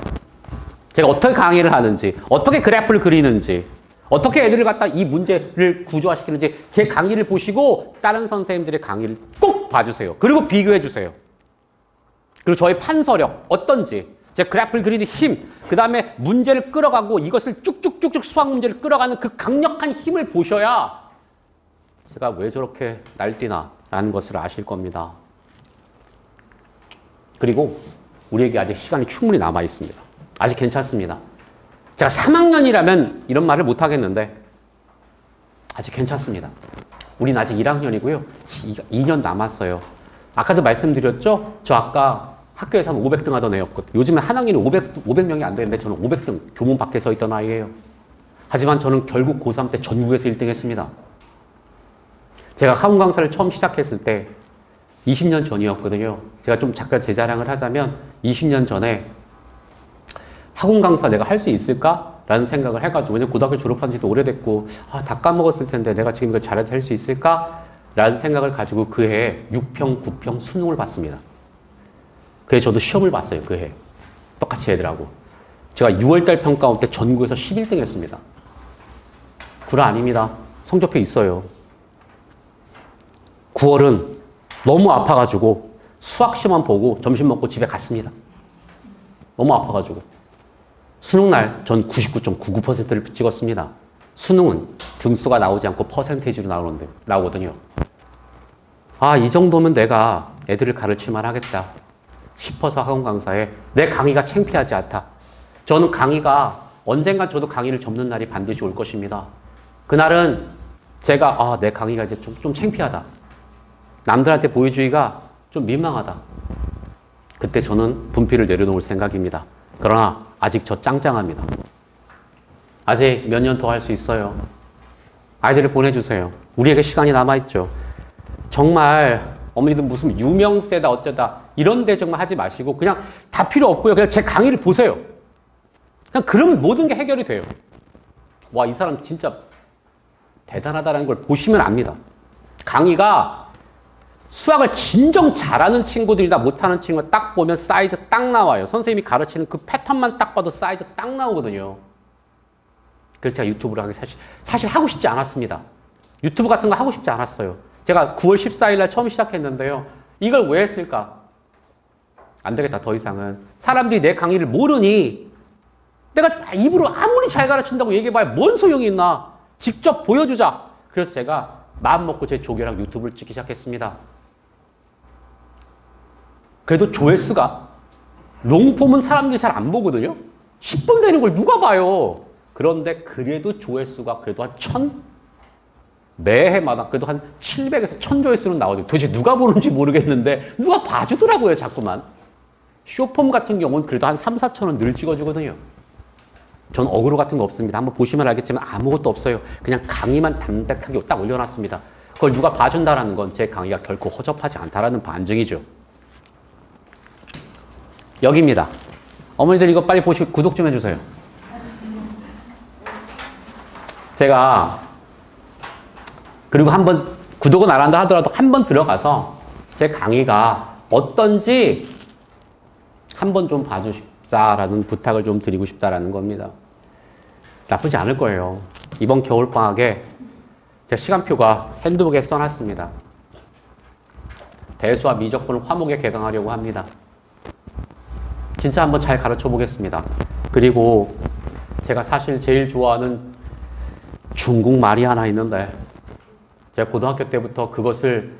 제가 어떻게 강의를 하는지, 어떻게 그래프를 그리는지, 어떻게 애들을 갖다 이 문제를 구조화시키는지 제 강의를 보시고 다른 선생님들의 강의를 꼭 봐주세요. 그리고 비교해주세요. 그리고 저의 판서력 어떤지, 제 그래프를 그리는 힘, 그 다음에 문제를 끌어가고 이것을 쭉쭉쭉쭉 수학 문제를 끌어가는 그 강력한 힘을 보셔야 제가 왜 저렇게 날뛰나 라는 것을 아실 겁니다. 그리고 우리에게 아직 시간이 충분히 남아 있습니다. 아직 괜찮습니다. 제가 3학년이라면 이런 말을 못 하겠는데 아직 괜찮습니다. 우린 아직 1학년이고요. 2년 남았어요. 아까도 말씀드렸죠? 저 아까 학교에서 한 500등 하던 애였거든요. 요즘에 한 학년이 500명이 안 되는데 저는 500등 교문 밖에 서 있던 아이예요. 하지만 저는 결국 고3 때 전국에서 1등 했습니다. 제가 학원 강사를 처음 시작했을 때 20년 전이었거든요. 제가 좀 잠깐 제 자랑을 하자면 20년 전에 학원 강사 내가 할 수 있을까? 라는 생각을 해가지고, 왜냐면 고등학교 졸업한 지도 오래됐고, 다 까먹었을 텐데 내가 지금 이걸 잘 할 수 있을까? 라는 생각을 가지고 그 해에 6평, 9평 수능을 봤습니다. 그해 저도 시험을 봤어요, 그 해. 똑같이 애들하고. 제가 6월달 평가원 때 전국에서 11등 했습니다. 구라 아닙니다. 성적표 있어요. 9월은 너무 아파가지고 수학 시험만 보고 점심 먹고 집에 갔습니다. 너무 아파가지고. 수능날 전 99.99%를 찍었습니다. 수능은 등수가 나오지 않고 퍼센테이지로 나오거든요. 아, 이 정도면 내가 애들을 가르칠만 하겠다 싶어서 학원 강사에 내 강의가 창피하지 않다. 저는 강의가 언젠간 저도 강의를 접는 날이 반드시 올 것입니다. 그날은 제가 내 강의가 이제 좀 창피하다. 남들한테 보여주기가 좀 민망하다. 그때 저는 분필을 내려놓을 생각입니다. 그러나 아직 저 짱짱합니다. 아직 몇 년 더 할 수 있어요. 아이들을 보내주세요. 우리에게 시간이 남아있죠. 정말 어머니들 무슨 유명세다 어쩌다 이런 데 정말 하지 마시고 그냥 다 필요 없고요. 그냥 제 강의를 보세요. 그냥 그러면 모든 게 해결이 돼요. 와, 이 사람 진짜 대단하다는 걸 보시면 압니다. 강의가 수학을 진정 잘하는 친구들이다 못하는 친구가 딱 보면 사이즈 딱 나와요. 선생님이 가르치는 그 패턴만 딱 봐도 사이즈 딱 나오거든요. 그래서 제가 유튜브를 하기 사실 하고 싶지 않았습니다. 유튜브 같은 거 하고 싶지 않았어요. 제가 9월 14일 날 처음 시작했는데요. 이걸 왜 했을까? 안 되겠다, 더 이상은. 사람들이 내 강의를 모르니 내가 입으로 아무리 잘 가르친다고 얘기해봐야 뭔 소용이 있나. 직접 보여주자. 그래서 제가 마음 먹고 제 조교랑 유튜브를 찍기 시작했습니다. 그래도 조회수가 롱폼은 사람들이 잘 안 보거든요. 10분 되는 걸 누가 봐요. 그런데 그래도 조회수가 그래도 한 1000? 매해마다 그래도 한 700에서 1000조회수는 나오죠. 도대체 누가 보는지 모르겠는데 누가 봐주더라고요, 자꾸만. 쇼폼 같은 경우는 그래도 한 3, 4천원 늘 찍어주거든요. 전 어그로 같은 거 없습니다. 한번 보시면 알겠지만 아무것도 없어요. 그냥 강의만 담백하게 딱 올려놨습니다. 그걸 누가 봐준다라는 건 제 강의가 결코 허접하지 않다라는 반증이죠. 여기입니다. 어머니들 이거 빨리 보시고 구독 좀 해주세요. 제가 그리고 한번 구독은 안 한다 하더라도 한번 들어가서 제 강의가 어떤지 한번 좀 봐주십사라는 부탁을 좀 드리고 싶다라는 겁니다. 나쁘지 않을 거예요. 이번 겨울방학에 제 시간표가 핸드북에 써놨습니다. 대수와 미적분을 화목에 개강하려고 합니다. 진짜 한번 잘 가르쳐 보겠습니다. 그리고 제가 사실 제일 좋아하는 중국 말이 하나 있는데 제가 고등학교 때부터 그것을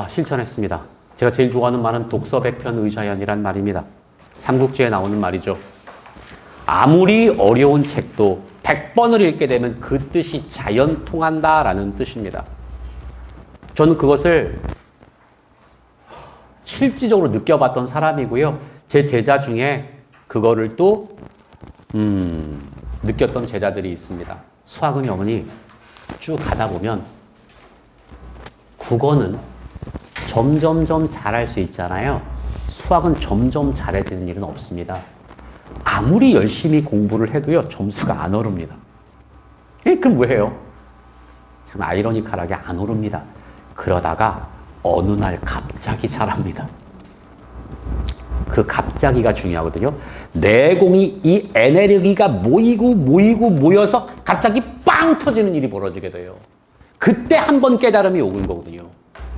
실천했습니다. 제가 제일 좋아하는 말은 독서백편의자연이란 말입니다. 삼국지에 나오는 말이죠. 아무리 어려운 책도 100번을 읽게 되면 그 뜻이 자연 통한다라는 뜻입니다. 저는 그것을 실질적으로 느껴봤던 사람이고요. 제 제자 중에 그거를 또 느꼈던 제자들이 있습니다. 수학은요, 어머니 쭉 가다 보면 국어는 점점점 잘할 수 있잖아요. 수학은 점점 잘해지는 일은 없습니다. 아무리 열심히 공부를 해도요, 점수가 안 오릅니다. 그럼 왜 해요? 참 아이러니컬하게 안 오릅니다. 그러다가 어느 날 갑자기 잘합니다. 그 갑자기가 중요하거든요. 내공이 이 에너지가 모여서 갑자기 빵 터지는 일이 벌어지게 돼요. 그때 한 번 깨달음이 오는 거거든요.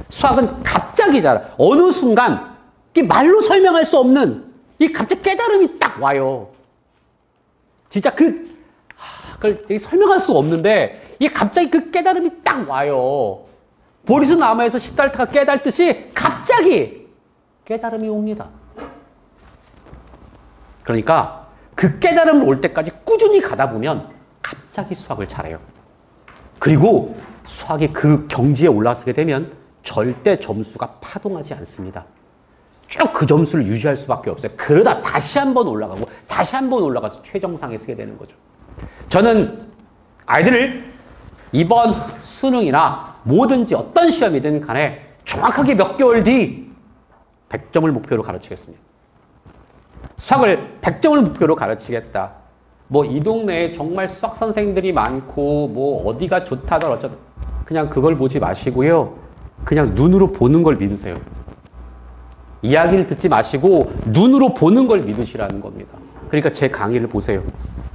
수학은 갑자기 잘, 어느 순간 말로 설명할 수 없는 이 갑자기 깨달음이 딱 와요. 진짜 그걸 설명할 수가 없는데 이게 갑자기 그 깨달음이 딱 와요. 보리수 나무에서 시달타가 깨달듯이 갑자기 깨달음이 옵니다. 그러니까 그 깨달음을 올 때까지 꾸준히 가다 보면 갑자기 수학을 잘해요. 그리고 수학이 그 경지에 올라서게 되면 절대 점수가 파동하지 않습니다. 쭉 그 점수를 유지할 수밖에 없어요. 그러다 다시 한번 올라가고 다시 한번 올라가서 최정상에 서게 되는 거죠. 저는 아이들을 이번 수능이나 뭐든지 어떤 시험이든 간에 정확하게 몇 개월 뒤 100점을 목표로 가르치겠습니다. 수학을 100점을 목표로 가르치겠다. 뭐 이 동네에 정말 수학 선생님들이 많고 뭐 어디가 좋다더 어쩌다 그냥 그걸 보지 마시고요. 그냥 눈으로 보는 걸 믿으세요. 이야기를 듣지 마시고 눈으로 보는 걸 믿으시라는 겁니다. 그러니까 제 강의를 보세요.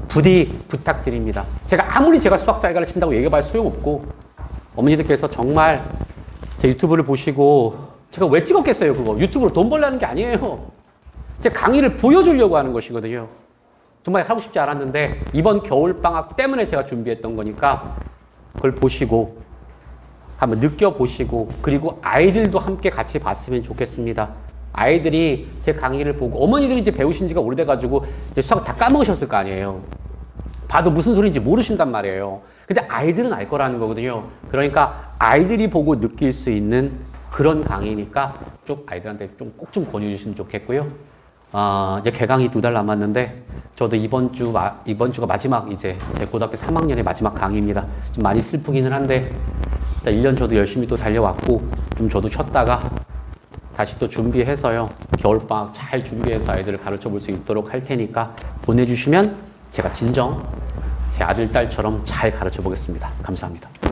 부디 부탁드립니다. 아무리 제가 수학 잘 가르친다고 얘기해봐야 소용없고 어머니들께서 정말 제 유튜브를 보시고 제가 왜 찍었겠어요, 그거. 유튜브로 돈 벌려는 게 아니에요. 제 강의를 보여주려고 하는 것이거든요. 정말 하고 싶지 않았는데 이번 겨울방학 때문에 제가 준비했던 거니까 그걸 보시고 한번 느껴보시고 그리고 아이들도 함께 같이 봤으면 좋겠습니다. 아이들이 제 강의를 보고 어머니들이 이제 배우신 지가 오래돼가지고 이제 수학 다 까먹으셨을 거 아니에요. 봐도 무슨 소리인지 모르신단 말이에요. 근데 아이들은 알 거라는 거거든요. 그러니까 아이들이 보고 느낄 수 있는 그런 강의니까 좀 아이들한테 좀 꼭 좀 권유해 주시면 좋겠고요. 이제 개강이 2달 남았는데 저도 이번 주가 마지막 이제 제 고등학교 3학년의 마지막 강의입니다. 좀 많이 슬프기는 한데 1년 저도 열심히 또 달려왔고 좀 저도 쉬었다가 다시 또 준비해서요. 겨울방학 잘 준비해서 아이들을 가르쳐 볼 수 있도록 할 테니까 보내주시면 제가 진정 제 아들, 딸처럼 잘 가르쳐 보겠습니다. 감사합니다.